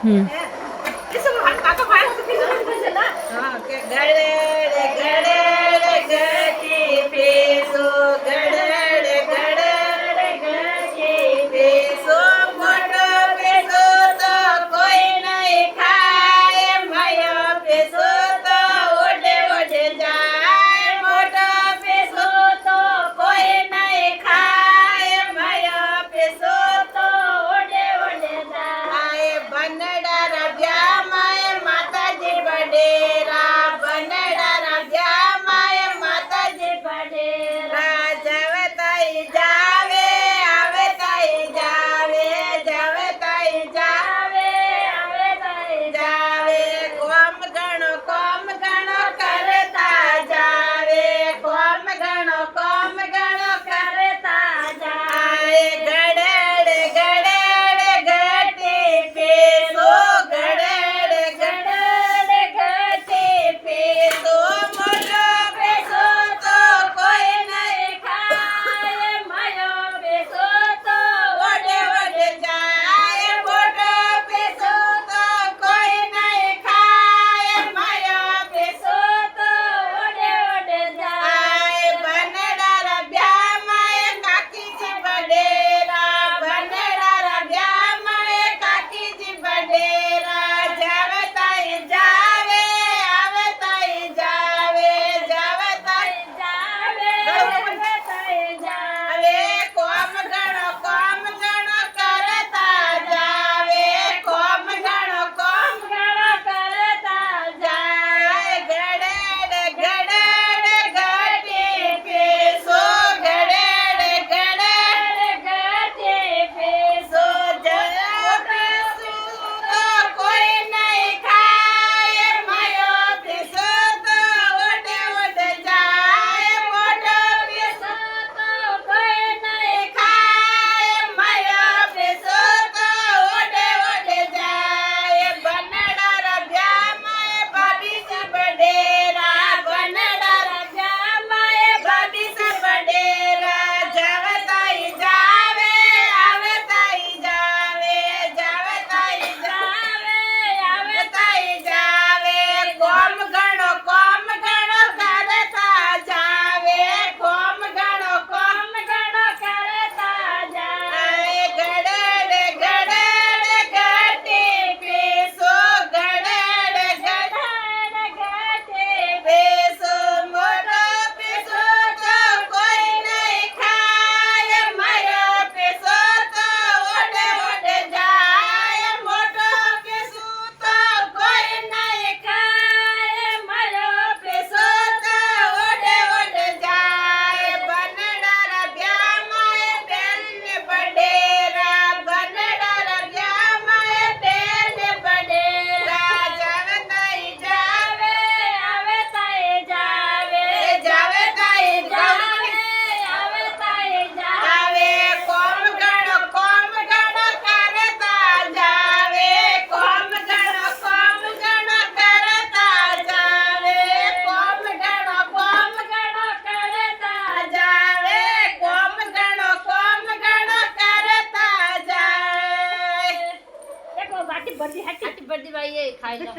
હમ એ શું હાથ કાકા ભાઈ તો ફિલ્મ છે ને હા કે ગળે ગટી પેસો ગળે ગટી પેસો મોટો પેસો તો કોઈ નહીં ખાય માયો પેસો તો ઓડે ઓડે જાય મોટો પેસો તો કોઈ નહીં ખાય માયો પેસો તો ઓડે ઓડે જાય બનડા રબ્યા માય માતાજી બડેરા બનડા રબ્યા માય માતાજી બડેરા જવે તાઈ જાવે આવે તાઈ જાવે જવે તાઈ જાવે આવે તાઈ જાવે કોમ ગણો કરતા જાવે કોમ ગણો કરતા જાય ગડે ગટી પેસો ગડે ગટી પેસો મોટો પેસો તો કોઈ નહીં ખાય માયો પેસો તો ઓડે ઓડે જાય મોટો પેસો તો કોઈ નહીં ખાય માયો પેસો તો ઓડે ઓડે જાય બનડા રબ્યા માય કાકીજી બડેરા બનડા રબ્યા માય કાકીજી બડેરા જાવે તાઈ જાવે આવે તાઈ જાવે જાવે તાઈ જાવે આવે તાઈ જાવે કોમ ગણો કરતા જાવે કોમ ગણો કરતા જાય ગડે ગટી પેસો ગડે ગટી પેસો જયા પેસો તો કોઈ નહીં ખાય માયો પેસો તો ઓડે ઓડે જાય મોટો પેસો તો કોઈ નહીં ખાય માયો પેસો તો ઓડે ઓડે જાય બનડા રબ્યા માય ભાભીજી બડેરા બનડા રબ્યા માય ભાભીજી બડેરા જાવે તાઈ જાવે આવે તાઈ જાવે જાવે તાઈ જાવે આવે તાઈ જાવે કોમ ગણો કરતા જાવે કોમ ગણો કરતા જાય ગડે ગટી પેસો ગડે ગટી પેસો મોટો પેસો તો કોઈ નહીં ખાય માયો પેસો તો ઓડે ઓડે જાય મોટો પેસો તો કોઈ નહીં ખાય માયો પેસો તો ઓડે ઓડે જાય બનડા રબ્યા માય બેન બડેરા બનડા રબ્યા માય બેન બડેરા જાવે તાઈ જાવે આવે તાઈ જાવે જાવે તાઈ જાવે આવે તાઈ જાવે કોમ ગણો કરતા જાવે કોમ ગણો કરતા જાવે કોમ ગણો કરતા જાવે કોમ ગણો કરતા જાય એક બાટી બધી ભાઈ એ ખાઈ લો